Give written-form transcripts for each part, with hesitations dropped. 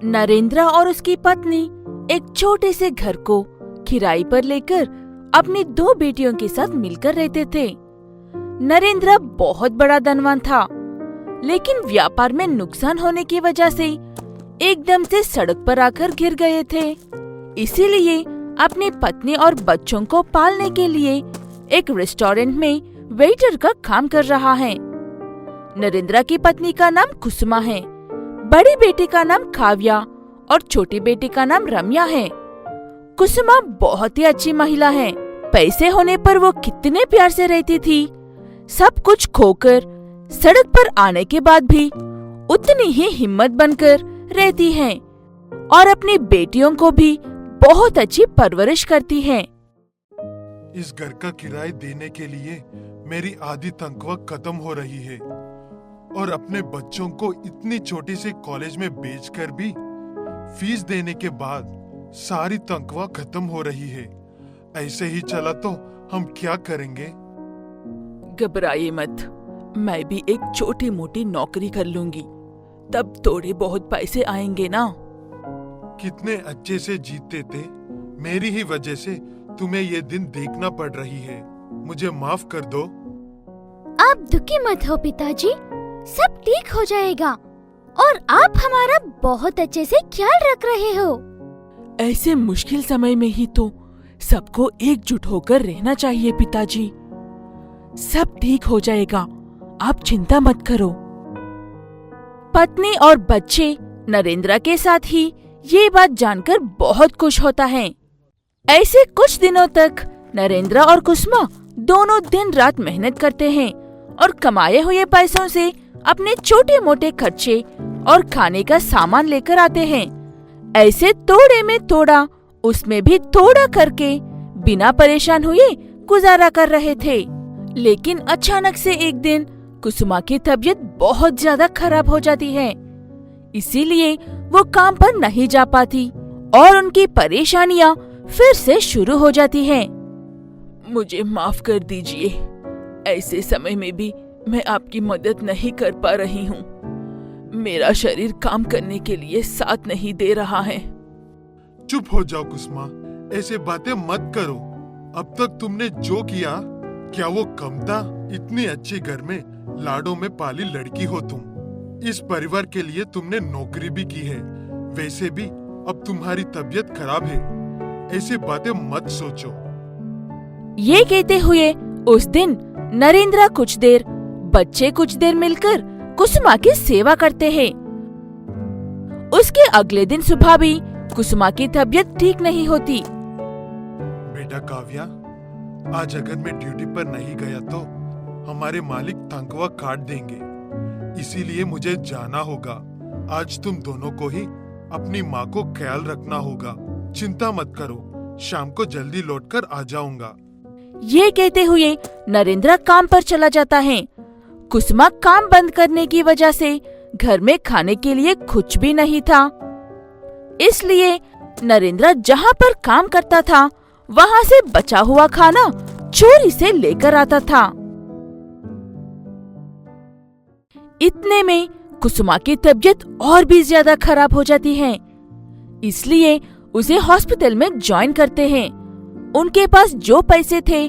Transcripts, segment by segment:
नरेंद्र और उसकी पत्नी एक छोटे से घर को किराए पर लेकर अपनी 2 बेटियों के साथ मिलकर रहते थे। नरेंद्र बहुत बड़ा धनवान था, लेकिन व्यापार में नुकसान होने की वजह से एकदम से सड़क पर आकर गिर गए थे। इसीलिए अपनी पत्नी और बच्चों को पालने के लिए एक रेस्टोरेंट में वेटर का काम कर रहा है। नरेंद्र की पत्नी का नाम कुसुमा है, बड़ी बेटी का नाम काव्या और छोटी बेटी का नाम रम्या है। कुसुमा बहुत ही अच्छी महिला है। पैसे होने पर वो कितने प्यार से रहती थी। सब कुछ खोकर सड़क पर आने के बाद भी उतनी ही हिम्मत बनकर रहती है और अपनी बेटियों को भी बहुत अच्छी परवरिश करती है। इस घर का किराया देने के लिए मेरी आधी तनख्वाह खत्म हो रही है और अपने बच्चों को इतनी छोटी सी कॉलेज में भेजकर भी फीस देने के बाद सारी तनख्वाह खत्म हो रही है। ऐसे ही चला तो हम क्या करेंगे? घबराइए मत, मैं भी एक छोटी मोटी नौकरी कर लूंगी, तब थोड़े बहुत पैसे आएंगे ना। कितने अच्छे से जीते थे, मेरी ही वजह से तुम्हें ये दिन देखना पड़ रही है। मुझे माफ कर दो। आप दुखी मत हो पिताजी, सब ठीक हो जाएगा और आप हमारा बहुत अच्छे से ख्याल रख रहे हो। ऐसे मुश्किल समय में ही तो सबको एकजुट होकर रहना चाहिए पिताजी। सब ठीक हो जाएगा, आप चिंता मत करो। पत्नी और बच्चे नरेंद्र के साथ ही ये बात जानकर बहुत खुश होता है। ऐसे कुछ दिनों तक नरेंद्र और कुसुमा दोनों दिन रात मेहनत करते हैं और कमाए हुए पैसों से अपने छोटे मोटे खर्चे और खाने का सामान लेकर आते हैं। ऐसे थोड़े में थोड़ा, उसमें भी थोड़ा करके बिना परेशान हुए गुजारा कर रहे थे। लेकिन अचानक से एक दिन कुसुमा की तबीयत बहुत ज्यादा खराब हो जाती है। इसीलिए वो काम पर नहीं जा पाती और उनकी परेशानियां फिर से शुरू हो जाती हैं। मुझे माफ कर दीजिए, ऐसे समय में भी मैं आपकी मदद नहीं कर पा रही हूँ। मेरा शरीर काम करने के लिए साथ नहीं दे रहा है। चुप हो जाओ कुसुमा, ऐसे बातें मत करो। अब तक तुमने जो किया, क्या वो कम था? इतनी अच्छी घर में लाडों में पाली लड़की हो तुम। इस परिवार के लिए तुमने नौकरी भी की है। वैसे भी अब तुम्हारी तबीयत खराब है, ऐसी बातें मत सोचो। ये कहते हुए उस दिन नरेंद्र कुछ देर, बच्चे कुछ देर मिलकर कुसुमा की सेवा करते हैं। उसके अगले दिन सुबह भी कुसुमा की तबीयत ठीक नहीं होती। बेटा काव्या, आज अगर मैं ड्यूटी पर नहीं गया तो हमारे मालिक तनख्वाह काट देंगे, इसीलिए मुझे जाना होगा। आज तुम दोनों को ही अपनी माँ को ख्याल रखना होगा। चिंता मत करो, शाम को जल्दी लौटकर आ जाऊंगा। ये कहते हुए नरेंद्र काम पर चला जाता है। कुसुमा काम बंद करने की वजह से घर में खाने के लिए कुछ भी नहीं था। इसलिए नरेंद्र जहाँ पर काम करता था वहाँ से बचा हुआ खाना चोरी से लेकर आता था। इतने में कुसुमा की तबीयत और भी ज्यादा खराब हो जाती है। इसलिए उसे हॉस्पिटल में ज्वाइन करते हैं। उनके पास जो पैसे थे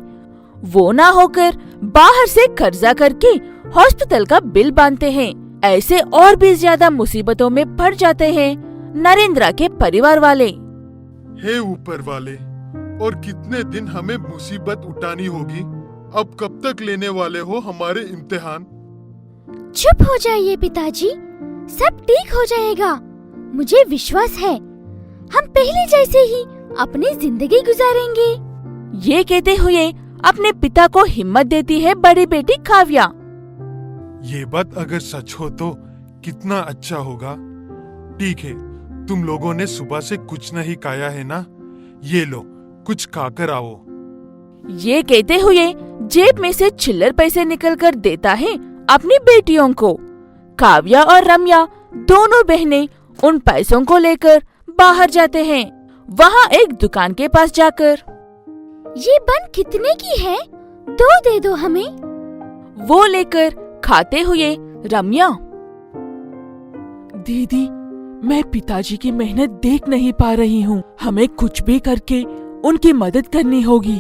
वो ना होकर बाहर से कर्जा करके हॉस्पिटल का बिल बांधते हैं। ऐसे और भी ज्यादा मुसीबतों में पड़ जाते हैं नरेंद्र के परिवार वाले। हे ऊपर वाले, और कितने दिन हमें मुसीबत उठानी होगी? अब कब तक लेने वाले हो हमारे इम्तिहान? चुप हो जाइए पिताजी, सब ठीक हो जाएगा। मुझे विश्वास है हम पहले जैसे ही अपनी जिंदगी गुजारेंगे। ये कहते हुए अपने पिता को हिम्मत देती है बड़ी बेटी काव्या। ये बात अगर सच हो तो कितना अच्छा होगा। ठीक है, तुम लोगों ने सुबह से कुछ नहीं खाया है ना? ये लो, कुछ खाकर आओ। ये कहते हुए जेब में से चिल्लर पैसे निकलकर देता है अपनी बेटियों को। काव्या और रम्या दोनों बहनें उन पैसों को लेकर बाहर जाते हैं। वहाँ एक दुकान के पास जाकर, ये बन कितने की है? 2 दे दो हमें। वो लेकर खाते हुए रम्या, दीदी मैं पिताजी की मेहनत देख नहीं पा रही हूँ। हमें कुछ भी करके उनकी मदद करनी होगी।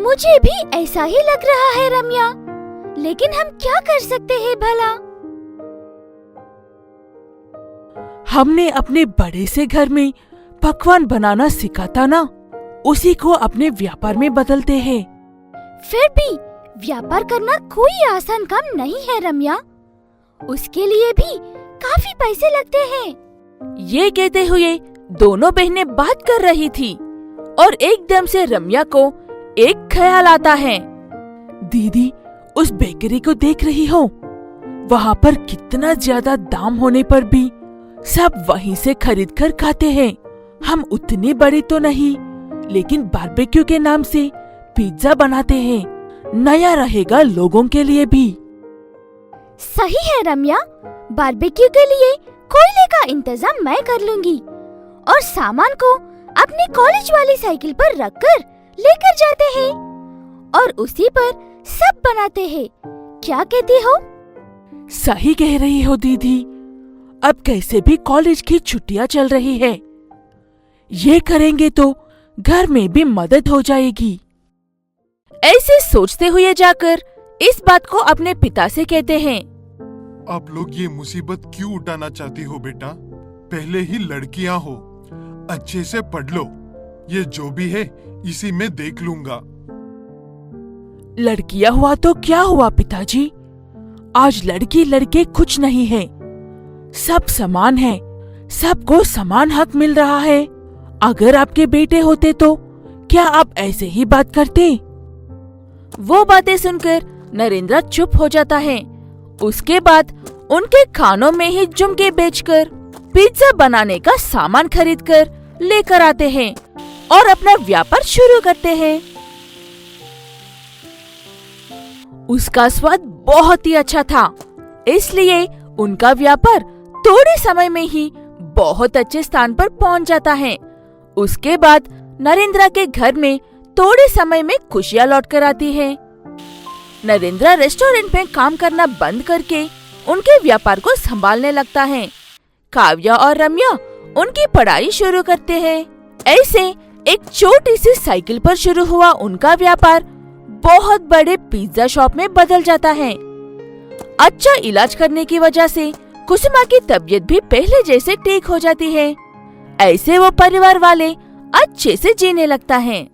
मुझे भी ऐसा ही लग रहा है रम्या, लेकिन हम क्या कर सकते हैं भला? हमने अपने बड़े से घर में पकवान बनाना सीखा था ना, उसी को अपने व्यापार में बदलते हैं। फिर भी व्यापार करना कोई आसान काम नहीं है रम्या, उसके लिए भी काफी पैसे लगते हैं। ये कहते हुए दोनों बहनें बात कर रही थी और एकदम से रम्या को एक ख्याल आता है। दीदी, उस बेकरी को देख रही हो? वहाँ पर कितना ज्यादा दाम होने पर भी सब वहीं से खरीद कर खाते हैं। हम उतने बड़े तो नहीं, लेकिन बारबेक्यू के नाम से पिज्जा बनाते हैं। नया रहेगा लोगों के लिए भी। सही है रम्या, बारबेक्यू के लिए कोयले का इंतजाम मैं कर लूंगी और सामान को अपने कॉलेज वाली साइकिल पर रखकर लेकर जाते हैं और उसी पर सब बनाते हैं। क्या कहती हो? सही कह रही हो दीदी। अब कैसे भी कॉलेज की छुट्टियां चल रही है, ये करेंगे तो घर में भी मदद हो जाएगी। ऐसे सोचते हुए जाकर इस बात को अपने पिता से कहते हैं। आप लोग ये मुसीबत क्यों उठाना चाहती हो बेटा? पहले ही लड़कियां हो, अच्छे से पढ़ लो। ये जो भी है इसी में देख लूंगा। लड़कियां हुआ तो क्या हुआ पिताजी? आज लड़की लड़के कुछ नहीं है, सब समान है, सबको समान हक मिल रहा है। अगर आपके बेटे होते तो क्या आप ऐसे ही बात करते? वो बातें सुनकर नरेंद्र चुप हो जाता है। उसके बाद उनके खानों में ही झुमके बेचकर पिज्जा बनाने का सामान खरीदकर लेकर आते हैं और अपना व्यापार शुरू करते हैं। उसका स्वाद बहुत ही अच्छा था, इसलिए उनका व्यापार थोड़े समय में ही बहुत अच्छे स्थान पर पहुंच जाता है। उसके बाद नरेंद्र के घर में थोड़े समय में खुशियां लौट कर आती है। नरेंद्र रेस्टोरेंट में काम करना बंद करके उनके व्यापार को संभालने लगता है। काव्या और रम्या उनकी पढ़ाई शुरू करते हैं। ऐसे एक छोटी सी साइकिल पर शुरू हुआ उनका व्यापार बहुत बड़े पिज्जा शॉप में बदल जाता है। अच्छा इलाज करने की वजह से कुसुमा की तबीयत भी पहले जैसे ठीक हो जाती है। ऐसे वो परिवार वाले अच्छे से जीने लगता है।